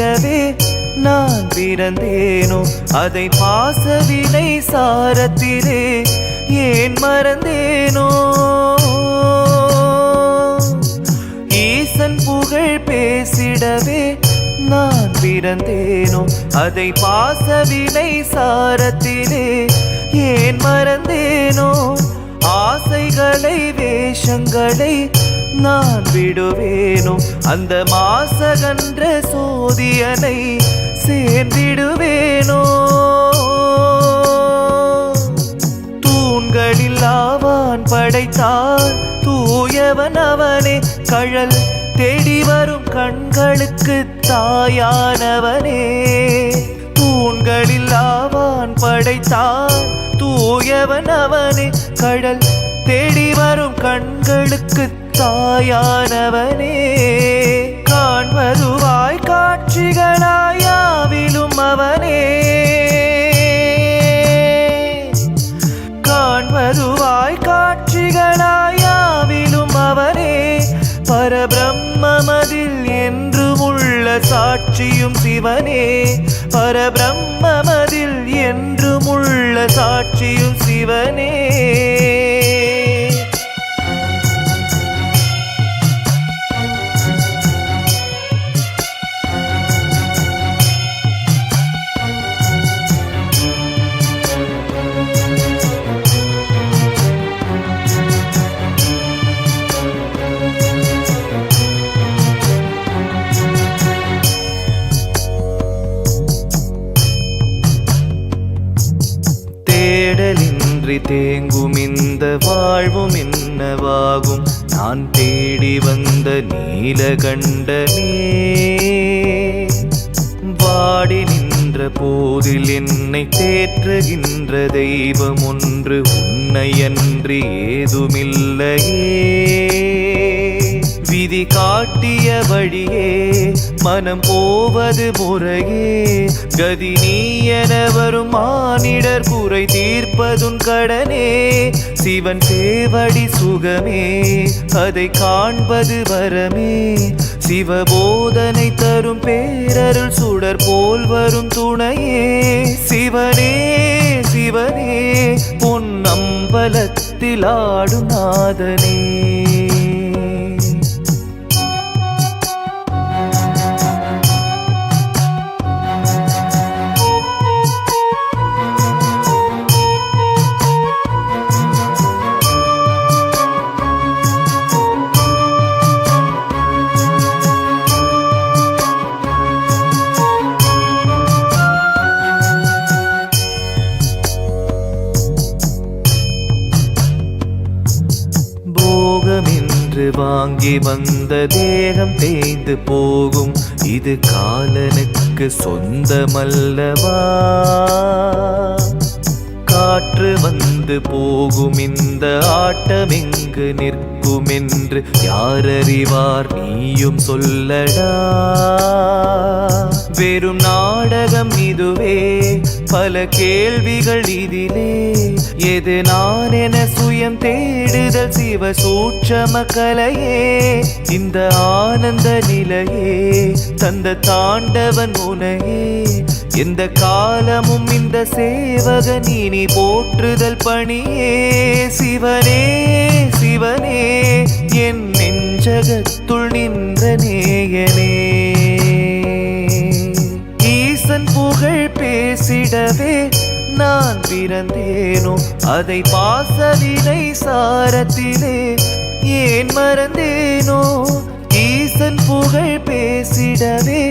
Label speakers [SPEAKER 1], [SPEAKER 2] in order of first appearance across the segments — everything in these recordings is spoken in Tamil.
[SPEAKER 1] பேசிடவே நான் பிறந்தேனோ அதை பாசவினை சாரத்திலே ஏன் மறந்தேனோ ஈசன் புகழ் பேசிடவே நான் பிறந்தேனோ அதை பாசவினை சாரத்திலே ஏன் மறந்தேனோ ஆசைகளை வேஷங்களை நான் விடுவேனோ அந்த மாசகன்ற சோதியனை சேர்ந்திடுவேனோ தூண்களில் ஆவான் படைத்தான் தூயவன் அவனே கழல் தேடி வரும் கண்களுக்கு தாயானவனே தூண்களில் ஆவான் படைத்தான் தூயவன் அவனே கடல் தேடி வரும் கண்களுக்கு தாயானவனே காண்பதுவாய் காட்சிகளாயாவிலும் அவனே காண்பதுவாய் காட்சிகளாயாவிலும் அவனே பரபிரம்மமதில் என்றும் உள்ள சாட்சியும் சிவனே பரபிரம்மமதில் என்றும் உள்ள சாட்சியும் சிவனே தேடலின்றி தேங்கும் இந்த வாழ்வும் என்னவாகும் நான் தேடி வந்த நீலகண்டனே வாடி நின்ற போதில் என்னை தேற்றுகின்ற தெய்வம் ஒன்று உன்னையன்றி ஏதுமில்லையே விதி காட்டிய வழியே மனம் போவது முறையே கதி நீ என வரும் மானிடர் குறை தீர்ப்பதுன் கடனே சிவன் சேவடி சுகமே அதை காண்பது வரமே சிவபோதனை தரும் பேரருள் சுடர் போல் வரும் துணையே சிவனே சிவனே பொன் அம்பலத்தில் ஆடும் நாதனே என்று வாங்கி வந்த தேகம் தேய்ந்து போகும் இது காலனுக்கு சொந்தமல்லவா காற்று வந்து போகும் இந்த ஆட்டம் எங்கு நிற்கும் என்று யாரறிவார் நீயும் சொல்லடா வெறும் நாடகம் இதுவே பல கேள்விகள் இதிலே எது நான் என சுயம் தேடுதல் சிவ சூட்சம கலையே இந்த ஆனந்த நிலையே தந்த தாண்டவன் உனையே எந்த காலமும் இந்த சேவகன் இனி போற்றுதல் பணியே சிவனே சிவனே என் நெஞ்சகத்துள் நின்ற நேயனே ஈசன் புகழ் பேசிடவே நான் பிறந்தேனோ அதை பாசவினை சாரத்திலே ஏன் மறந்தேனோ ஈசன் புகழ் பேசிடவே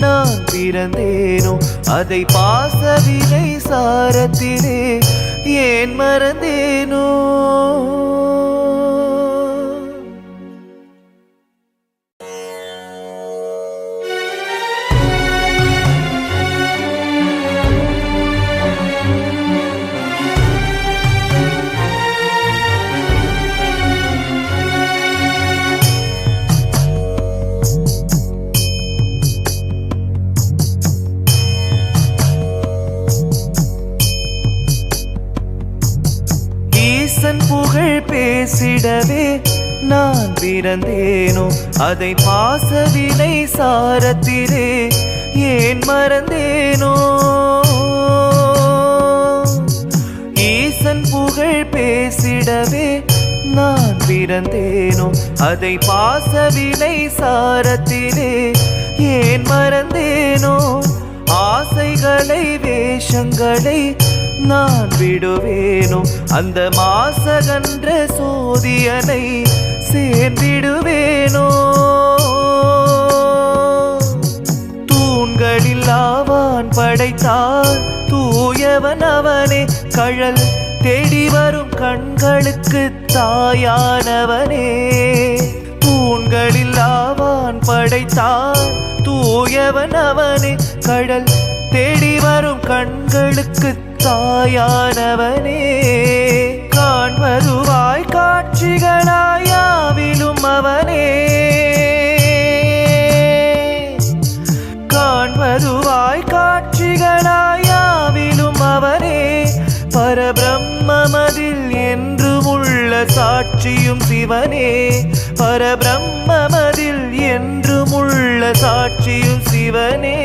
[SPEAKER 1] நான் பிறந்தேனோ அதை பாசவினை சாரத்திலே ஏன் மறந்தேனோ புகழ் பேசிடவே நான் பிறந்தேனோ அதை பாசவினை சாரத்திலே ஏன் மறந்தேனோ ஈசன் புகழ் பேசிடவே நான் பிறந்தேனோ அதை பாசவினை சாரத்திலே ஏன் மறந்தேனோ ஆசைகளை வேஷங்களை நான் விடுவேனோ அந்த மாசகன்ற சோதியனை சேர்ந்திடுவேனோ தூண்களில் ஆவான் படைத்தார் தூயவன் அவனே கழல் தேடி வரும் கண்களுக்கு தாயானவனே தூண்களில் ஆவான் படைத்தார் தூயவன் அவனே கடல் தேடி வரும் கண்களுக்கு தாயானவனே காண்பதுவாய் காட்சிகளாயாவிலும் அவனே காண்பதுவாய் காட்சிகளாயாவிலும் அவனே பரபிரம்மமதில் என்றும் உள்ள சாட்சியும் சிவனே பரபிரம்மமதில் என்றும் உள்ள சாட்சியும் சிவனே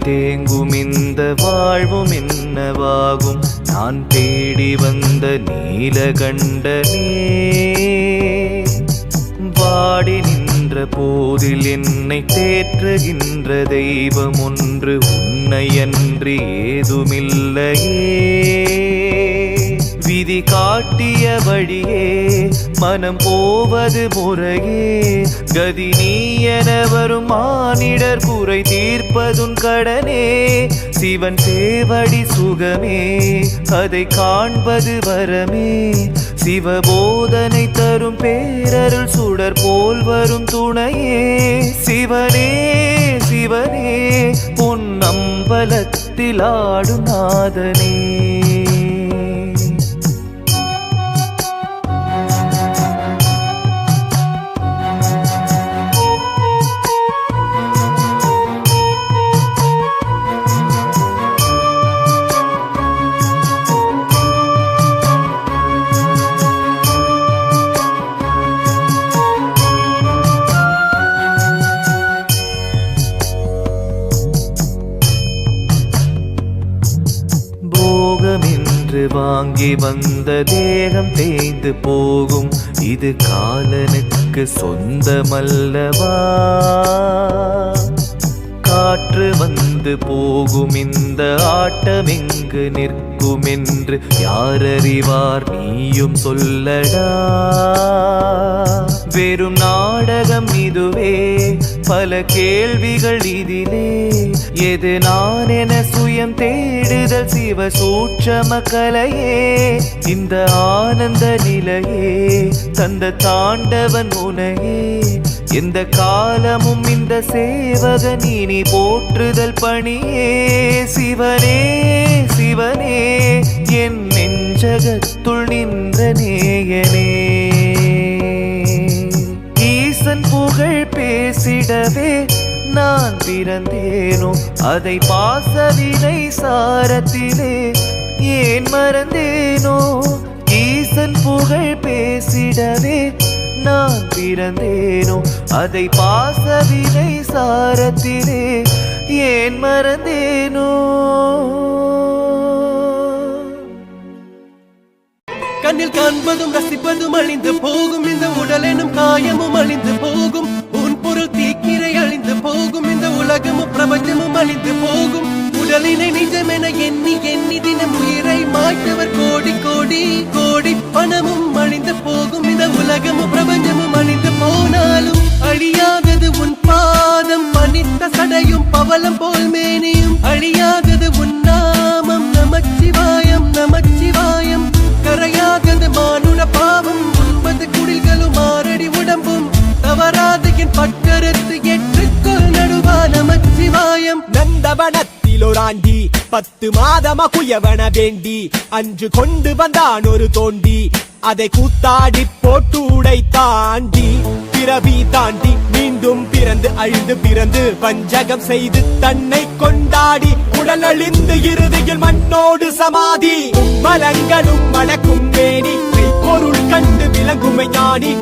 [SPEAKER 1] தேங்கும் இந்த வாழ்வும் என்னவாகும் நான் தேடி வந்த நீலகண்டனே வாடி நின்ற போதில் என்னை தேற்றுகின்ற தெய்வம் ஒன்று உன்னையன்றி ஏதுமில்லையே விதி காட்டிய வழியே மனம் போவது முறையே கதி நீ என வரும் மானிடர் குறை தீர்ப்பதுன் கடனே சிவன் சேவடி சுகமே அதை காண்பது வரமே சிவபோதனை தரும் பேரருள் சுடர் போல் வரும் துணையே சிவனே சிவனே பொன் அம்பலத்தில் ஆடும் நாதனே வாங்கி வந்த தேகம் தேய்ந்து போகும் இது காலனுக்கு சொந்தமல்லவா காற்று வந்து போகும் இந்த ஆட்டம் எங்கு நிற்கும் என்று யார் அறிவார் நீயும் சொல்லடா வெறும் நாடகம் இதுவே பல கேள்விகள் இதிலே எது நான் என சுயம் தேடுதல் சிவ சூட்சம கலையே இந்த ஆனந்த நிலையே தந்த தாண்டவன் உனையே எந்த காலமும் இந்த சேவகன் இனி போற்றுதல் பணியே சிவனே சிவனே என் நெஞ்சகத்துள் நின்ற நேயனே ஈசன் புகழ் பேசிடவே நான் பிறந்தேனோ அதை பாசவினை சாரத்திலே ஏன் மறந்தேனோ ஈசன் புகழ் பேசிடவே நான் பிறந்தேனோ அதை பாசவினை சாரத்திலே ஏன் மறந்தேனோ
[SPEAKER 2] கண்ணில் காண்பதும் ரசிப்பதும் அழிந்து போகும் இந்த உடல் எனும் காயமும் அழிந்து போகும் உன் பொருள் தீக்கிரை அழிந்து போகும் இந்த உலகமும் பிரபஞ்சமும் அழிந்து போகும் உடலினை நிஜமென எண்ணி எண்ணி தினம் உயிரை மாய்த்தவர் கோடி கோடி கோடி பணமும் அழிந்து போகும் இந்த உலகமும் பிரபஞ்சமும் அழிந்து போனாலும் அழியாதது உன் பாதம் மனித சடையும் பவளம் போல் மேனியும் அழியாதது உன் நாமம் நமச்சிவாயம் நமச்சிவாயம் கரையாதது மானுட பாவம் 9 குடில்களும் 6 அடி உடம்பும் தவறாத என் பட்டருத்து ஏற்றுக்கொள் நடுவா நமச்சிவாயம்
[SPEAKER 3] நந்தவனத்தில்
[SPEAKER 2] தாண்டி 10 மாதமா குயவன வேண்டி அன்று கொண்டு வந்தான் ஒரு தோண்டி அதை கூத்தாடி போட்டு உடை தாண்டி பிறவி தாண்டி மீண்டும் பிறந்து அழிந்து பிறந்து வஞ்சகம் செய்து தன்னை கொண்டாடி உடல் அழிந்து இறுதியில் மண்ணோடு சமாதி மலங்களும் மணக்கும் மேனி பொருள் கண்டு விளங்குமை ஞானி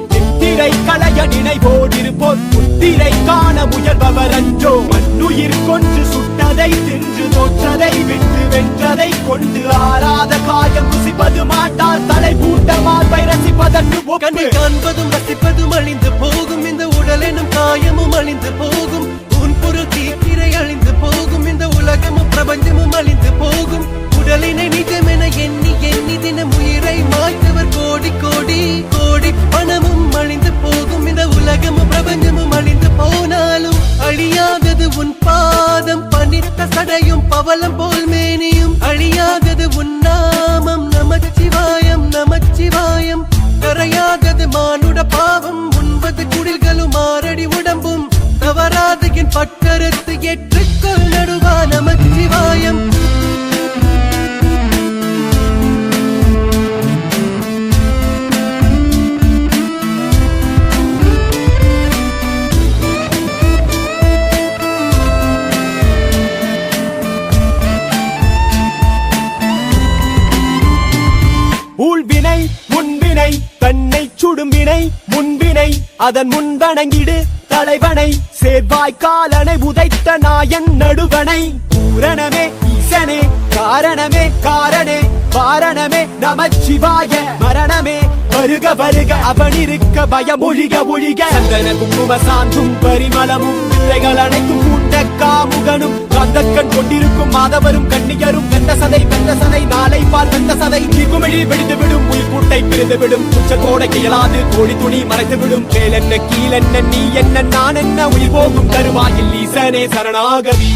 [SPEAKER 2] திரை களைய நினைவோடிருப்போர் முத்திரை காண முயல்பவர் அன்றோ மண்ணுயிர் கொன்று சுட்டதை தின்று தோற்றதை விட்டு வென்றதை கொண்டு ஆறாத காயம் ருசிப்பது மாட்டார் தலை பூட்ட மார்பை ரசிப்பதற்கு கண்ணை காண்பதும் ரசிப்பதும் அழிந்து போகும் இந்த உடல் எனும் காயமும் அழிந்து போகும் உன் பொருள் தீக்கிரை அழிந்து போகும் இந்த உலகமும் பிரபஞ்சமும் அழிந்து போகும் உடலினை நிஜமென எண்ணி எண்ணி தினம் உயிரை மாய்த்தவர் கோடி கோடி கோடி பணமும் அழிந்து போகும் இந்த உலகமும் பிரபஞ்சமும் அழிந்து போனாலும் அழியாதது உன் பாதம் பனித்த சடையும் பவளம் போல் மேனியும் அழியாதது உன் நாமம் நமச்சிவாயம் நமச்சிவாயம் கரையாதது மானுட பாவம் 9 குடில்களும் 6 அடி உடம்பும் தவறாத என் பட்டறுத்து ஏற்றுக்கொள் நடுவா நமச்சிவாயம் ஊழ்வினை முன்வினை தன்னை சுடும்பினை முன்வினை அதன் முன்வணங்கிடு தலைவனை சேர்வாய் காலனை உதைத்த நாயன் நடுவனை பூரணமே ஈசனே காரணமே காரணே வாரணமே நமச்சிவாய மரணமே வருக வருக அவனிருக்க பயம் ஒழிக ஒழிக சந்தன குங்கும சாந்தும் பரிமளமும் பிள்ளைகள் அனைத்தும் கூட்ட காமுகனும் கந்தக்கண் கொண்டிருக்கும் மாதவரும் கண்ணியரும் வெந்த சதை நாளை பால் வெந்த சதை குமிழி வெடித்து விடும் உயிர் கூட்டை பிரிந்து விடும் உச்ச கோடை இயலாது கோழி துணி மறைத்து விடும் கேளென்ன கீழென்ன நீ என்ன நான் என்ன உயிர் போகும் தருவாயில் ஈசனே சரணாகதி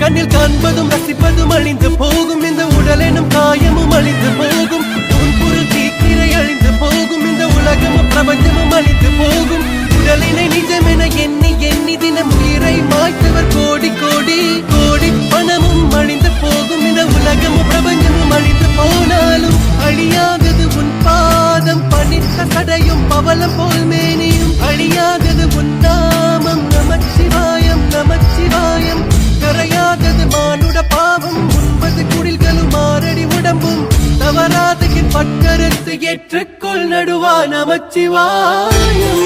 [SPEAKER 2] கண்ணில் காண்பதும் ரசிப்பதும் அழிந்து போகும் இந்த உடல் எனும் காயமும் அழிந்து போகும் உன் பொருள் தீக்கிரை அழிந்து போகும் இந்த உலகமும் பிரபஞ்சமும் அழிந்து போகும் உடலினை நிஜமென எண்ணி எண்ணி தினம் உயிரை மாய்த்தவர் கோடி கோடி கோடி பணமும் அழிந்து போகும் இந்த உலகமும் பிரபஞ்சமும் அழிந்து போனாலும் அழியாதது உன் பாதம் பனித்த சடையும் பவளம் போல் மேனியும் அழியாதது உன் நாமம் நமச்சிவாயம் நமச்சிவாயம் கரையாதது மானுட பாவம் 9 குடில்களும் 6 அடி உடம்பும் தவறாத என் பட்டறுத்து ஏற்றுக்கொள் நடுவா நமச்சிவாயம்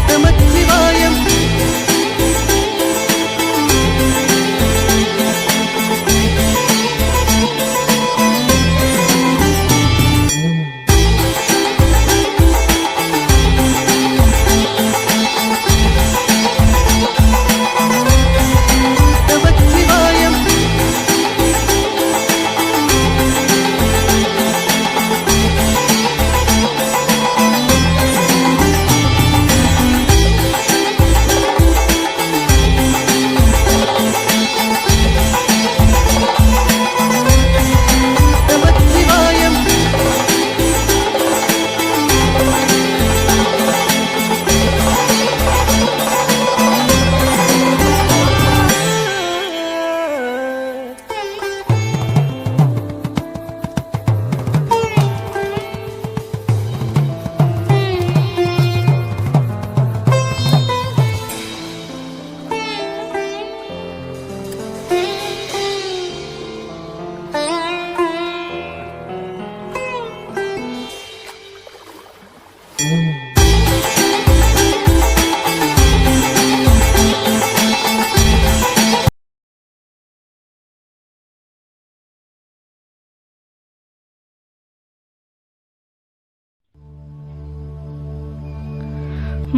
[SPEAKER 2] நமச்சிவாயம்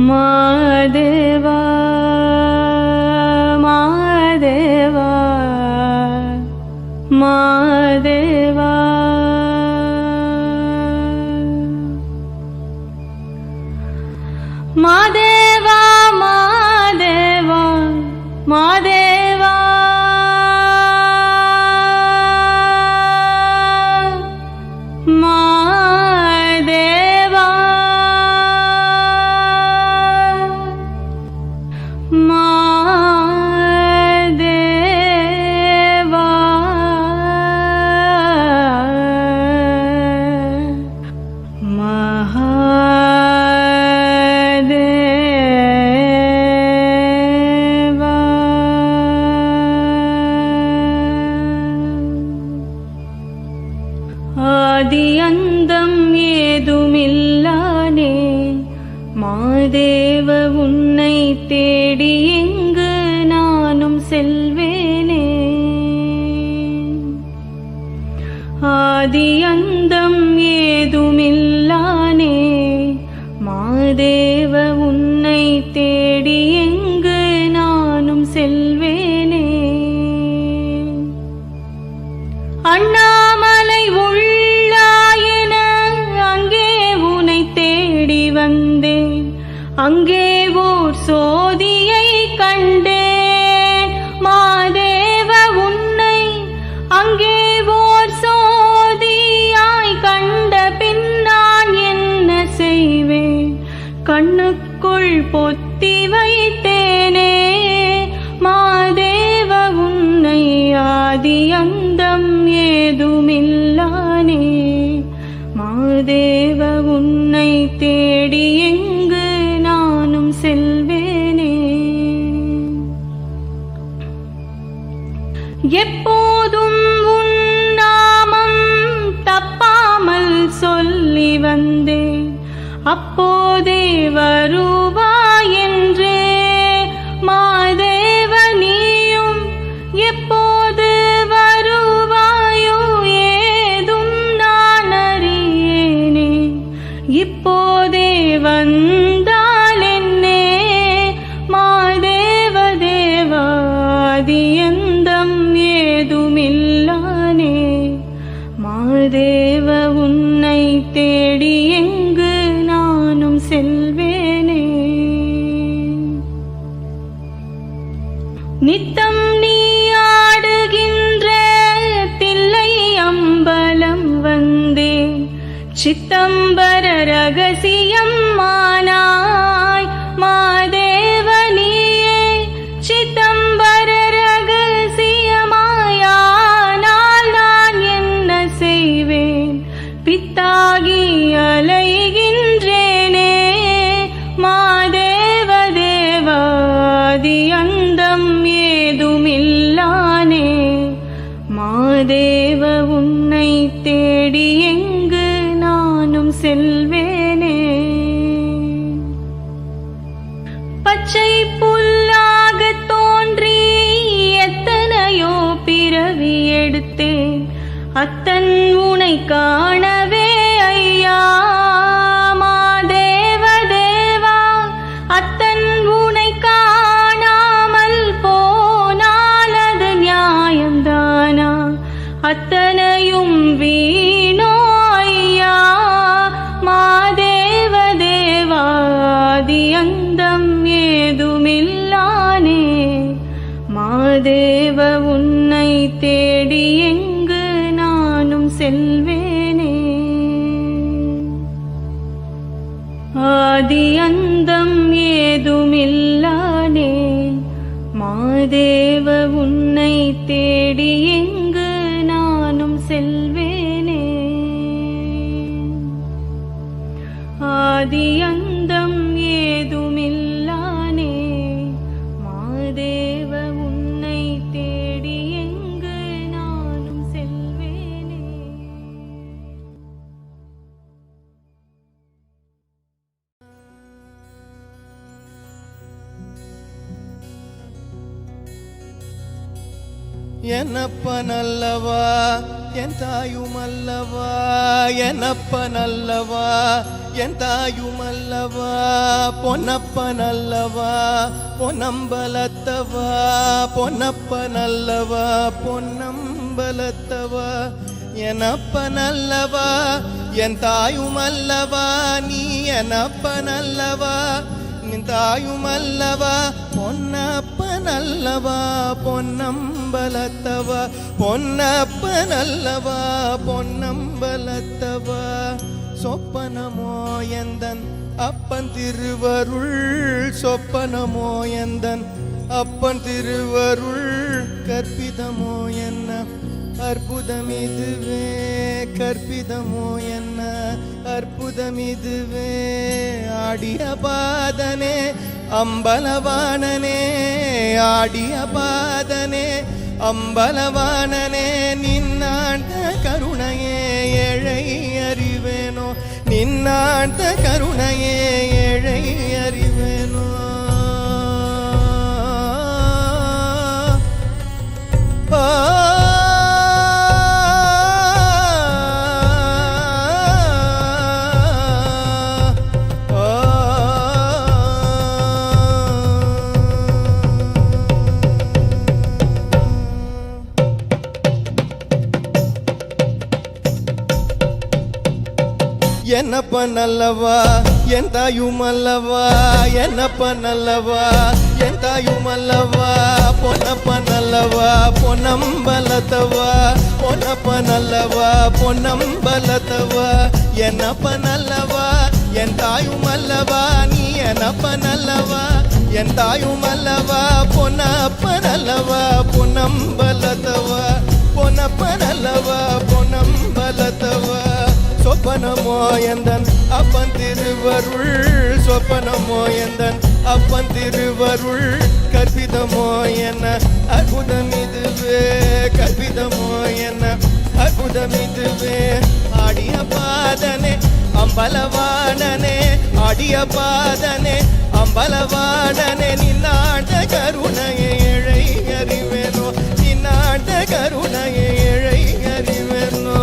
[SPEAKER 3] மாதேவா மாதேவா மாதேவா மாதேவா மாதேவா மாதேவா மாதேவா மாதேவா மகாதேவா ஆதி அந்தம் ஏதுமில்லானே மாதேவ உன்னை தேடி எங்கு நானும் செல்வேனே ஆதி அந்தம் ஏதுமில்லானே மாதேவ உன்னை தேடி எங்கு நானும் செல்வேனே அண்ணாமலை உள்ளாயென அங்கே உன்னை தேடி வந்தேன் அங்கே ஓர் சோதியை கண்டேன் மாதேவ உன்னை அங்கே ஓர் சோதியாய் கண்ட பின் நான் என்ன செய்வேன் கண்ணுக்குள் பொத்தி வைத்தேனே மாதேவ உன்னை ஆதி அந்தம் ஏதுமில்லானே மாதேவ உன்னை தேடி எங்கு நானும் செல்வேனே எப்போதும் உன் நாமம் தப்பாமல் சொல்லி வந்தேன் அப்போதே வருவாய் என்றே மாதேவ நீயும் எப்போது வருவாயோ ஏதும் நான் அறியேனே இப்போதே வந்தால் என்னே மாதேவ தேவாதி எந்தம் ஏதுமில்லானே மாதேவ உன்னை தேடி எங்கு நானும் செல்வேனே நித்தம் நீ ஆடுகின்ற தில்லை அம்பலம் வந்தேன் சித்தம்பர ரகசியம் மானாய் மாதேவ நீயே சித்தம்பர ரகசியமாயானால் நான் என்ன செய்வேன் பித்தாகி அலைகின்றேனே மாதேவ தேவாதி அந்தம் ஏதுமில்லானே மாதேவ உன்னை தேடி எங்கு நானும் செல்வேனே பச்சை புல்லாக தோன்றி எத்தனையோ பிறவி எடுத்தேன் அத்தன் உனை காணவே ஐயா மாதேவ தேவா அத்தன் உனை காணாமல் போனால் அது நியாயம்தானா அத்தனையும் வீணோ ஐயா மாதேவ தேவாதி அந்தம் ஏதுமில்லானே மாதேவ உன்னை தேடி எங்கு நானும் செல்வேனே ஆதி அந்தம் ஏதுமில்லானே மாதேவ உன்னை தேடி எங்கு நானும் செல்வேனே ஆதி அந்தம் ஏதுமில்லானே மாதேவ உன்னை தேடி எங்கு நானும் செல்வேனே
[SPEAKER 2] என்னப்பனல்லவா என் தாயுமல்லவா என்னப்பனல்லவா என் தாயுமல்லவா பொன்னப்பனல்லவா பொன்னம்பலத்தவா பொன்னப்பனல்லவா பொன்னம் பலத்தவா எனப்பனல்லவா என் தாயும் அல்லவா நீ எனப்பனல்லவா நின் தாயும் அல்லவா பொன்னப்பனல்லவா பொன்னம்பலத்தவா பொன்னப்பனல்லவா பொன்னம்பலத்தவா சொப்பனமோ எந்தன் அப்பன் திருவருள் சொப்பனமோ எந்தன் அப்பன் திருவருள் கற்பிதமோ என்ன அற்புதமிதுவே கற்பிதமோ என்ன அற்புதமிதுவே ஆடிய பாதனே அம்பலவாணனே ஆடிய பாதனே அம்பலவாணனே நின்னாண்ட கருணையே ஏழை அறிவேனோ நின்னாண்ட கருணையே ஏழை அறிவேனோ என்னப்ப நல்லவா என் தாயும் அல்லவா என்னப்ப நல்லவா என் தாயும் அல்லவா பொன்னப்ப நல்லவா பொன்னம்பலத்தவா பொன்னப்ப நல்லவா பொன்னம்பலத்தவா என்னப்ப நல்லவா என் தாயும் அல்லவா நீ என்னப்ப நல்லவா என் தாயும் அல்லவா பொன்னப்ப நல்லவா பொன்னம்பலத்தவா பொன்னப்ப நல்லவா பொன்னம்பலத்தவா சொப்பனமோ எந்தன் அப்பன் திருவருள் சொப்பனமோ எந்தன் அப்பன் திருவருள் கற்பிதமோ என்ன அற்புதமிதுவே கற்பிதமோ என்ன அற்புதமிதுவே ஆடிய பாதனே அம்பலவாணனே ஆடிய பாதனே அம்பலவாணனே நின்னாண்ட கருணையை ஏழை அறிவேனோ நின்னாண்ட கருணையை ஏழை அறிவேனோ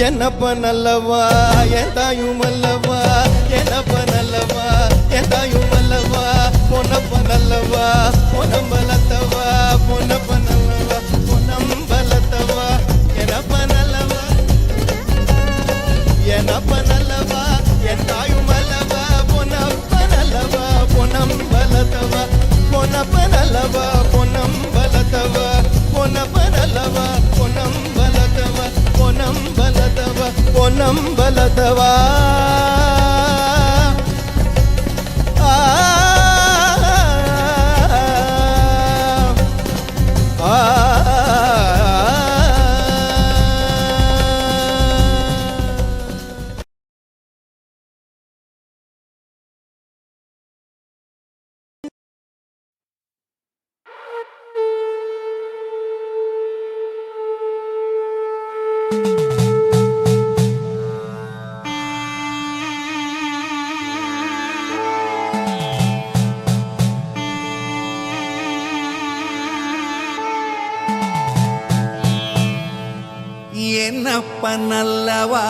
[SPEAKER 2] என்னப்ப நல்லவா என் தாயும் அல்லவா என்னப்ப நல்லவா என் தாயும் அல்லவா பொன்னப்ப நல்லவா பொன்னம்பலத்தவா பொன்னப்ப நல்லவா பொன்னம்பலத்தவா என்னப்ப நல்லவா என்னப்ப நல்லவா என் தாயும் அல்லவா பொன்னப்ப நல்லவா பொன்னம்பலத்தவா பொன்னப்ப நல்லவா பொன்னம்பலத்தவா பொன்னப்ப நல்லவா பொன்னம்பலத்தவா பொன்னம்பலத்தவா பொன்னம்பலத்தவா
[SPEAKER 4] என்னப்பன் அல்லவா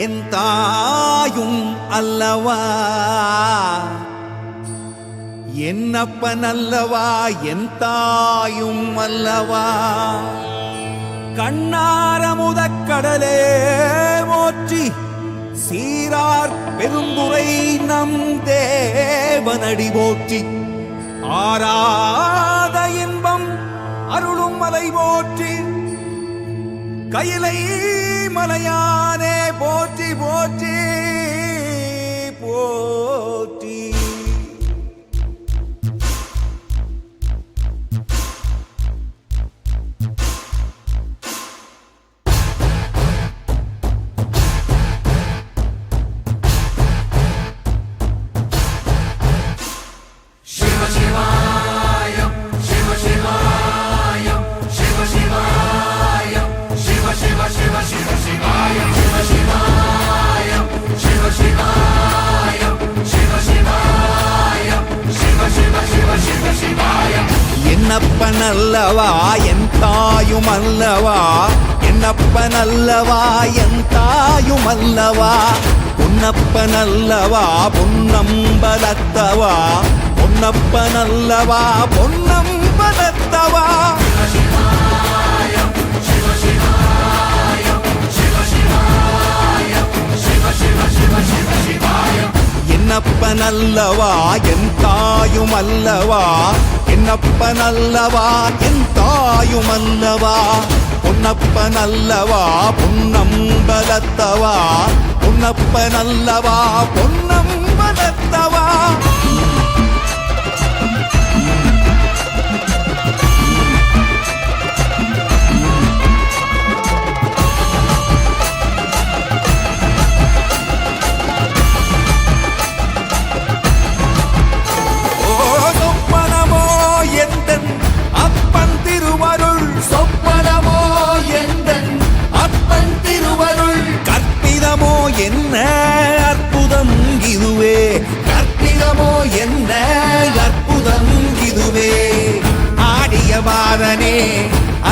[SPEAKER 4] என் தாயும் அல்லவா என்னப்பன் அல்லவா என் தாயும் அல்லவா கண்ணாரமுதக் கடலே மோற்றி சீரார் பெருந்துரை நம் தேவனடி போற்றி ஆராத இன்பம் அருளும் மலை போற்றி கையிலை மலையானே போற்றி போற்றி போற்றி என்னப்பன் அல்லவா என் தாயும் அல்லவா என்னப்பன் அல்லவா என் தாயும் அல்லவா பொன்னப்பன் அல்லவா பொன்னம்பலத்தவா பொன்னப்பன் அல்லவா பொன்னம்பலத்தவா என்னப்பன் அல்லவா என் தாயும் அல்லவா என்னப்பன் அல்லவா என் தாயும் அல்லவா பொன்னப்பன் அல்லவா பொன்னம்பலத்தவா பொன்னப்பன் அல்லவா பொன்னம்பலத்தவா என்ன அற்புதம் இதுவே கற்பிதமோ என்ன அற்புதம் இதுவே ஆடிய மாதனே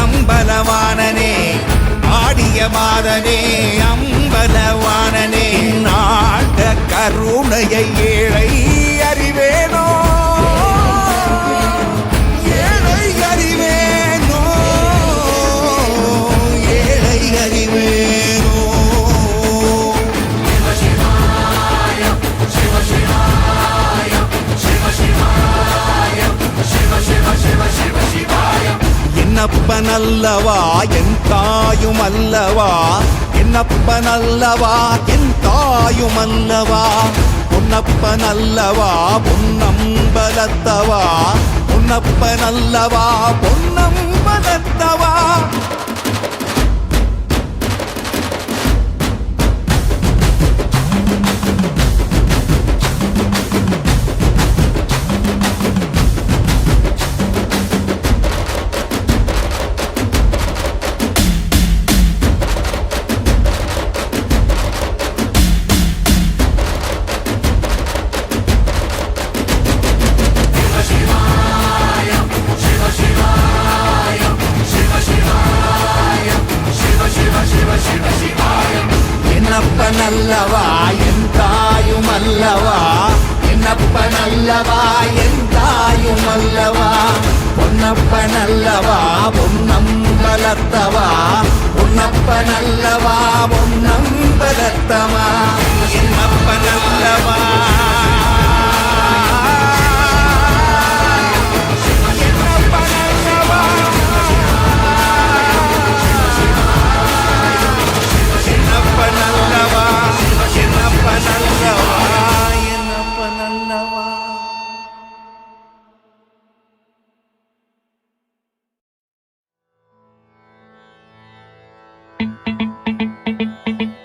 [SPEAKER 4] அம்பலவானனே ஆடிய மாதனே அம்பலவானனே நாட கருணையை ஏழை அறிவேனோ ஏழை அறிவேனோ ஏழை அறிவேனோ என்னப்பன் அல்லவா என் தாயும் அல்லவா என்னப்பன் அல்லவா என் தாயும் அல்லவா பொன்னப்பன் அல்லவா பொன்னம்பலத்தவா பொன்னப்பன் அல்லவா பொன்னம்பலத்தவா என்னப்பன் அல்லவா என் தாயும் அல்லவா என்னப்பன் அல்லவா என் தாயும் அல்லவா பொன்னப்பன் அல்லவா பொன்னம்பலத்தவா பொன்னப்பன் அல்லவா பொன்னம்பலத்தவா என்னப்பன் அல்லவா
[SPEAKER 3] Thank you.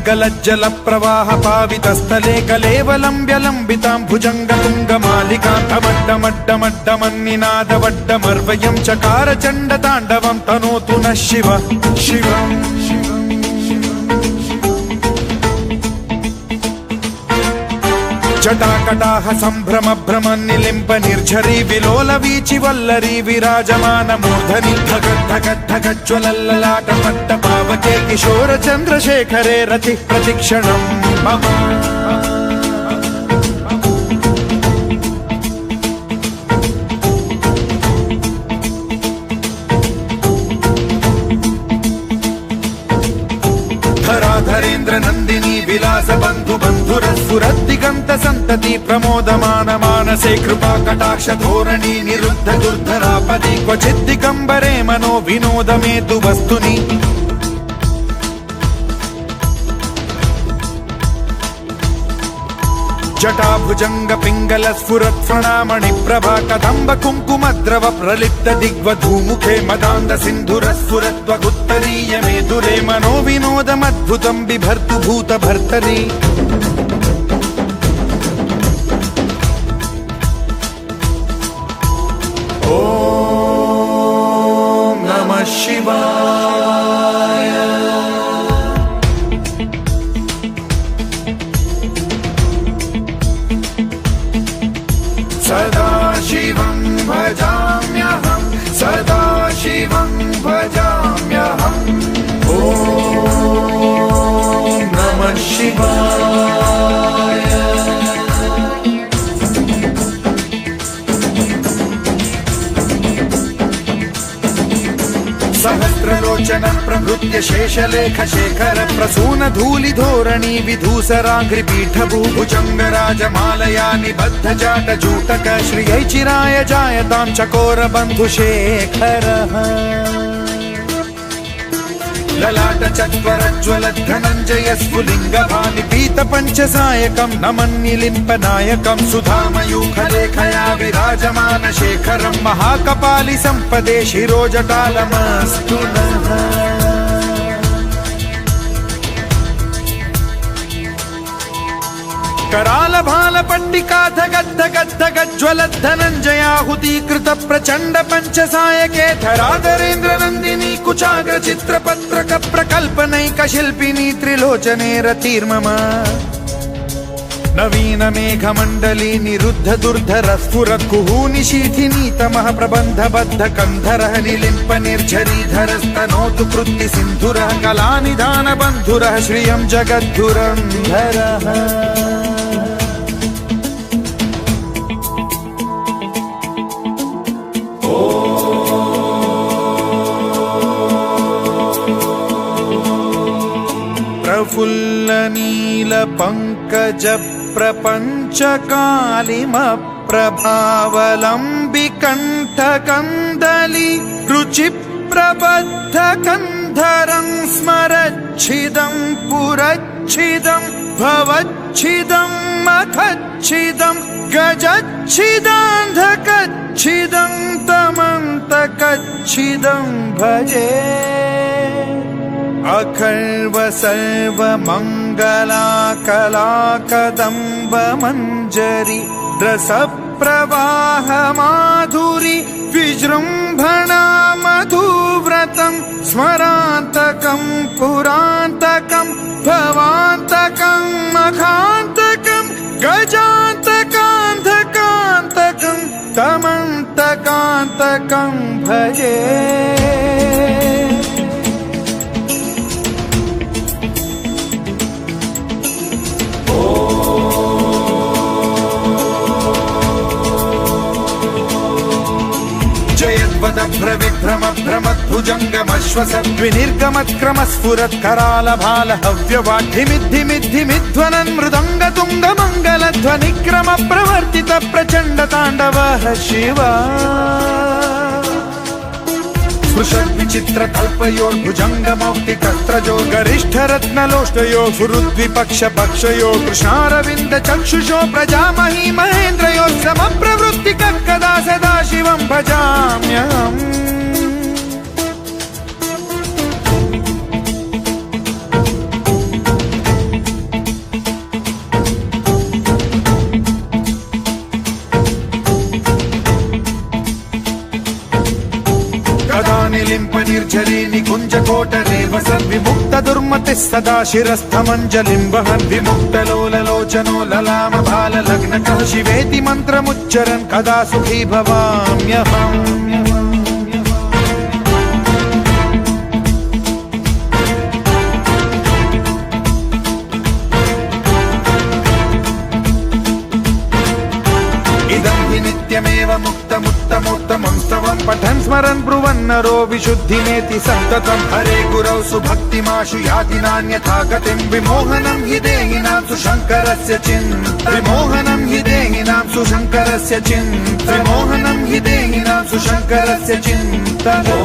[SPEAKER 5] गलज्जल प्रवाह पावितस्थले कलेवलम्ब्य लम्बितां भुजङ्गतुङ्गमालिकां तमड्डमड्डमड्डमन्निनादवड्डमर्वयं चकार चण्डताण्डवं तनोतु नः शिव शिवम् जटाकटाह सम्भ्रम भ्रम निलिम्ब निर्झरी विलोल वीचि वल्लरी विराजमान मूर्धनि धगद्धगद्धगज्ज्वलल्ललाट पट्ट पावके किशोर चन्द्रशेखरे रति प्रतिक्षणम् मम धराधरेन्द्र नन्दिनी विलास बन्धु बन्धुरस्फुरद्दिगन्त सन्तति प्रमोदमान मानसे कृपा कटाक्ष धोरणी निरुद्ध दुर्धरापदि क्वचिद्दिगम्बरे मनो विनोदमेतु वस्तुनि जटाभुजंग पिंगल स्फुरत् प्रणामणि प्रभा कदम्ब कुङ्कुमद्रव प्रलिप्त दिग्वधूमुखे मदान्द सिन्धुर स्फुरत्वगुत्तरीय मेदुरे मनो विनोदमद्भुतं बिभर्तु भूत भर्तरि ॐ नमः शिवाय सदा शिवं भजाम्यहं सदा शिवं भजाम्यहम् ॐ नमः शिवाय सहस्रलोचन प्रभृत्य शेषलेख शेखर प्रसून धूलि धोरणी विधूसराघ्रिपीठ भूभुजङ्गराजमालया निबद्ध जाट जूटक श्रियै चिराय जायतां चकोर बन्धुशेखरः ललाट चत्वरज्ज्वल धनञ्जय स्फुलिङ्गभानि पीत पञ्चसायकं नमन्निलिम्पनायकं सुधामयूखलेखया विराजमान शेखरं महाकपालि सम्पदे शिरोजटालमस्तु नः कराल भाल पट्टिका धगद्धगद्धगज्ज्वल धनञ्जयाहुतीकृत प्रचण्ड पञ्चसायके धराधरेन्द्र नन्दिनी कुचाग्र चित्रपत्रक प्रकल्पनैक शिल्पिनी त्रिलोचने रतिर्मम नवीन मेघमण्डली निरुद्ध दुर्धर स्फुरत् कुहूनि शीठिनी तमः प्रबन्ध बद्ध कन्धरः निलिम्प निर्झरीधरस्तनोतु कृत्ति सिन्धुरः कलानिधान बन्धुरः श्रियं जगद्धुरन्धरः प्रफुल्ल नील पंकज प्रपंच कालिम प्रभावलंबि कंठ कंदली रुचि प्रबद्ध कंधरं स्मरच्छिदं पुरच्छिदं भवच्छिदं मखच्छिदं गजच्छिदान्धकच्छिदं तमन्तकच्छिदं भजे अखर्व सर्व मंगला कला कदम्ब मंजरी रस प्रवाह माधुरी विजृंभणा मधुव्रतं स्मरान्तकं पुरान्तकं भवान्तकं मखान्तकं गजान्तकान्धकान्तकं तमन्तकान्तकं भजे भ्रविभ्रम भ्रमद्भुजङ्गमश्वसद्विनिर्गमत्क्रम स्फुरत् कराल भाल हव्यवाढ्यमिद्धिमिद्धिमिध्वनन् मृदङ्ग तुङ्ग मङ्गलध्वनिक्रम प्रवर्तित प्रचण्ड ताण्डवः शिवा स्पृशद्विचित्र तल्पयोर्भुजङ्गमौक्तिकस्त्रजो गरिष्ठ रत्नलोष्टयो सुहृद्विपक्ष पक्षयो कृष्णारविन्द चक्षुषो प्रजामही महेन्द्रयो समप्रवृत्तिकः कदा सदा शिवं भजाम्यहम् निर्झरी निकुञ्ज कोटरे वसन् विमुक्त दुर्मतिः सदा शिरस्थमञ्जलिं वहन् विमुक्तलोललोचनो ललाम बाललग्नकः शिवेति मन्त्रमुच्चरन् कदा सुखी भवाम्यहम् नित्यमेव मुक्तमुत्तमोत्तमं स्तवं पठन् स्मरन् ब्रुवन्नरो विशुद्धिमेति सन्ततं हरे गुरौ सुभक्तिमाशु याति नान्यथा गतिं विमोहनं हि देहिनां सुशङ्करस्य चिन्त विमोहनं हि देहिनां सुशङ्करस्य चिन्त विमोहनं हि देहिनां सुशङ्करस्य चिन्तनो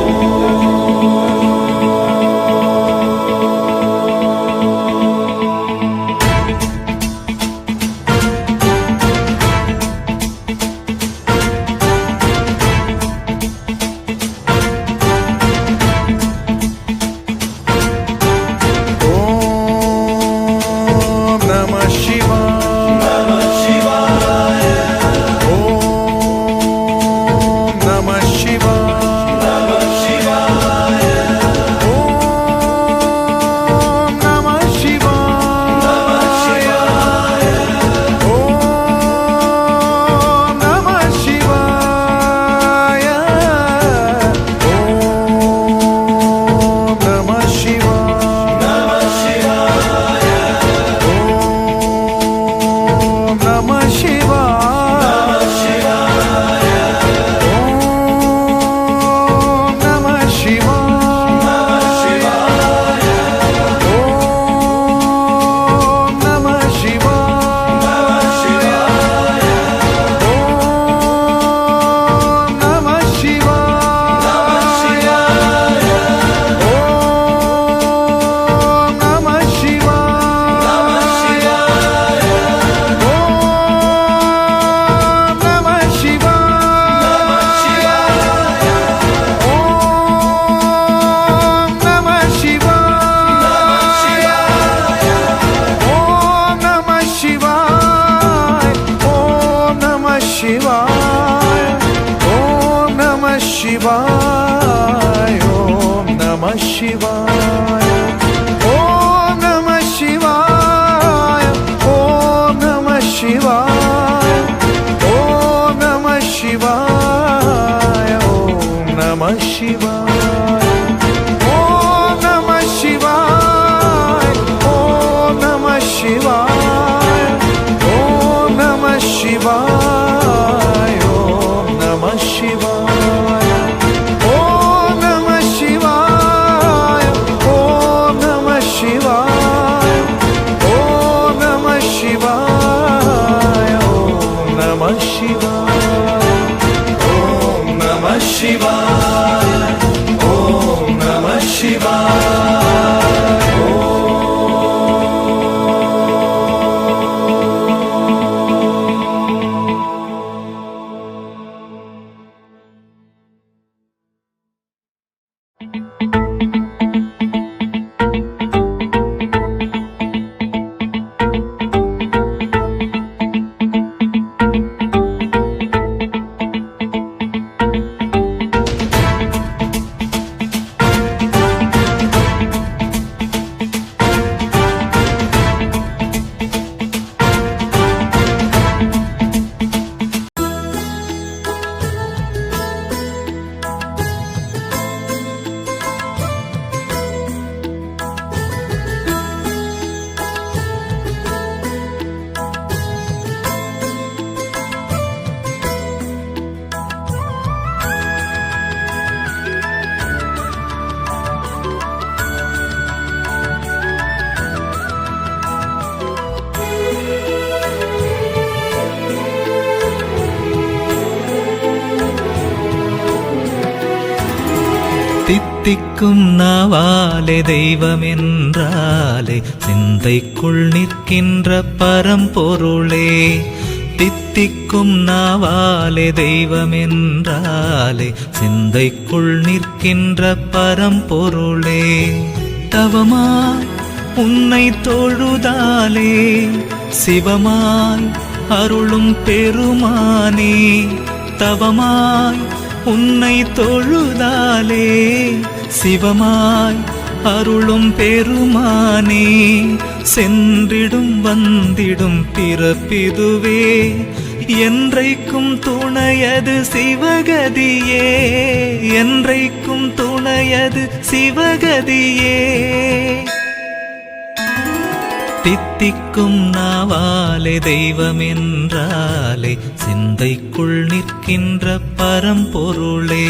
[SPEAKER 6] தித்திக்கும் நாவாலே தெய்வமென்றாலே சிந்தைக்குள் நிற்கின்ற பரம்பொருளே. தித்திக்கும் நாவாலே தெய்வமென்றாலே சிந்தைக்குள் நிற்கின்ற பரம்பொருளே. தவமாய் உன்னை தொழுதாலே சிவமாய் அருளும் பெருமானே. தவமாய் உன்னை தொழுதாலே சிவமாய் அருளும் பெருமானே சென்றிடும் வந்திடும் பிறப்பிதுவே என்றைக்கும் துணையது சிவகதியே என்றைக்கும் துணையது சிவகதியே தித்திக்கும் நாவாலே தெய்வமென்றாலே சிந்தைக்குள் நிற்கின்ற பரம்பொருளே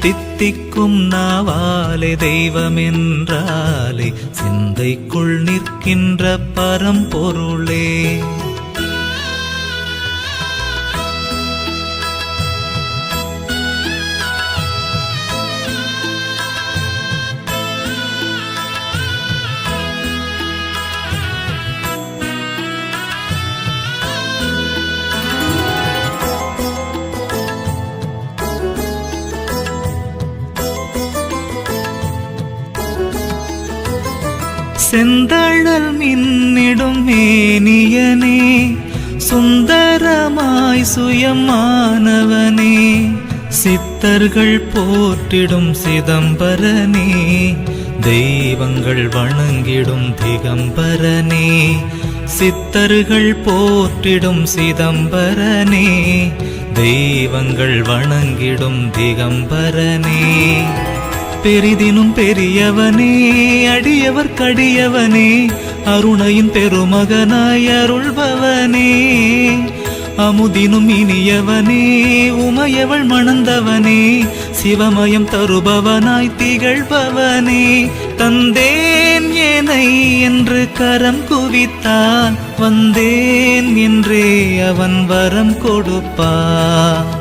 [SPEAKER 6] தித்திக்கும் நாவாலே தெய்வமென்றாலே சிந்தைக்குள் நிற்கின்ற பரம்பொருளே செந்தழல் மின்னிடும் மேனியனே சுந்தரமாய் சுயமானவனே சித்தர்கள் போற்றிடும் சிதம்பரனே தெய்வங்கள் வணங்கிடும் திகம்பரனே சித்தர்கள் போற்றிடும் சிதம்பரனே தெய்வங்கள் வணங்கிடும் திகம்பரனே பெரிதினும் பெரியவனே அடியவர் கடியவனே அருணையின் பெருமகனாய் அருள்பவனே அமுதினும் இனியவனே உமையவள் மணந்தவனே சிவமயம் தருபவனாய் திகழ்பவனே தந்தேன் ஏனை என்று கரம் குவித்தான் வந்தேன் என்றே அவன் வரம் கொடுப்பான்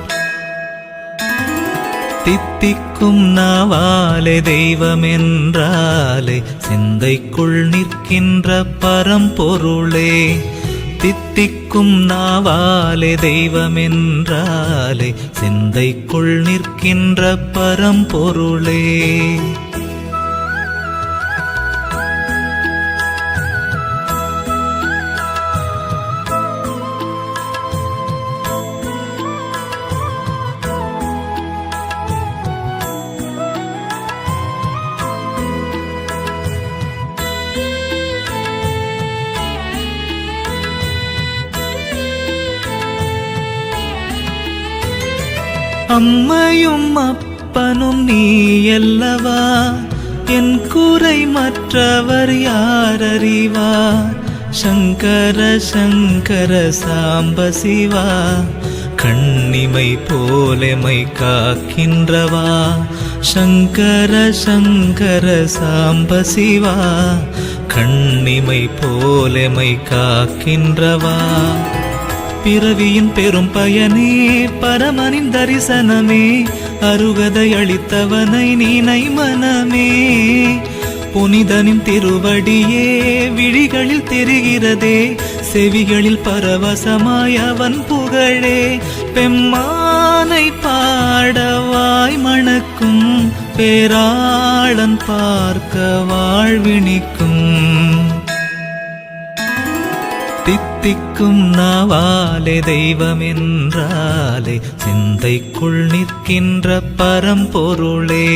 [SPEAKER 6] தித்திக்கும் நாவாலே தெய்வமென்றாலே சிந்தைக்குள் நிற்கின்ற பரம்பொருளே தித்திக்கும் நாவாலே தெய்வமென்றாலே சிந்தைக்குள் நிற்கின்ற பரம்பொருளே அம்மையும் அப்பனும் நீயல்லவா என் குறை மற்றவர் யாரறிவார் சங்கர சங்கர சாம்ப சிவா கண்ணிமை போலெமை காக்கின்றவா சங்கர சங்கர சாம்ப சிவா கண்ணிமை போலெமை காக்கின்றவா பிறவியின் பெரும் பயனே பரமனின் தரிசனமே அருகதை அளித்தவனை நீனை மனமே புனிதனின் திருவடியே விழிகளில் தெரிகிறதே செவிகளில் பரவசமாய் அவன் புகழே பெம்மானை பாடவாய் மணக்கும் பேராளன் பார்க்க வாழ்வினிக்கும் தித்திக்கும் நாவாலே தெய்வமென்றாலே சிந்தைக்குள் நிற்கின்ற பரம்பொருளே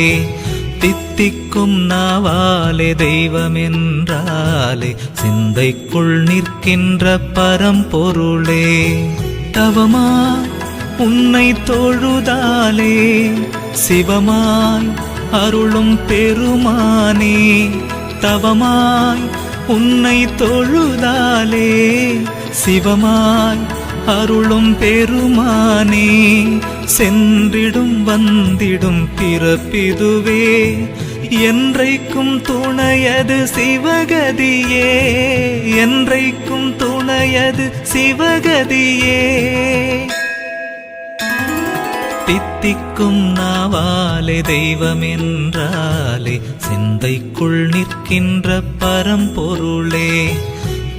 [SPEAKER 6] தித்திக்கும் நாவாலே தெய்வமென்றாலே சிந்தைக்குள் நிற்கின்ற பரம்பொருளே தவமா உன்னை தொழுதாலே சிவமாய் அருளும் பெருமானே தவமாய் உன்னை தொழுதாலே சிவமாய் அருளும் பெருமானே சென்றிடும் வந்திடும் பிறப்பிதுவே என்றைக்கும் துணையது சிவகதியே என்றைக்கும் துணையது சிவகதியே தித்திக்கும் நாவாலே தெய்வமென்றாலே சிந்தைக்குள் நிற்கின்ற பரம்பொருளே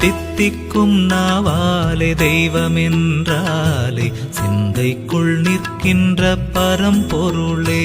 [SPEAKER 6] தித்திக்கும் நாவாலே தெய்வமென்றாலே சிந்தைக்குள் நிற்கின்ற பரம்பொருளே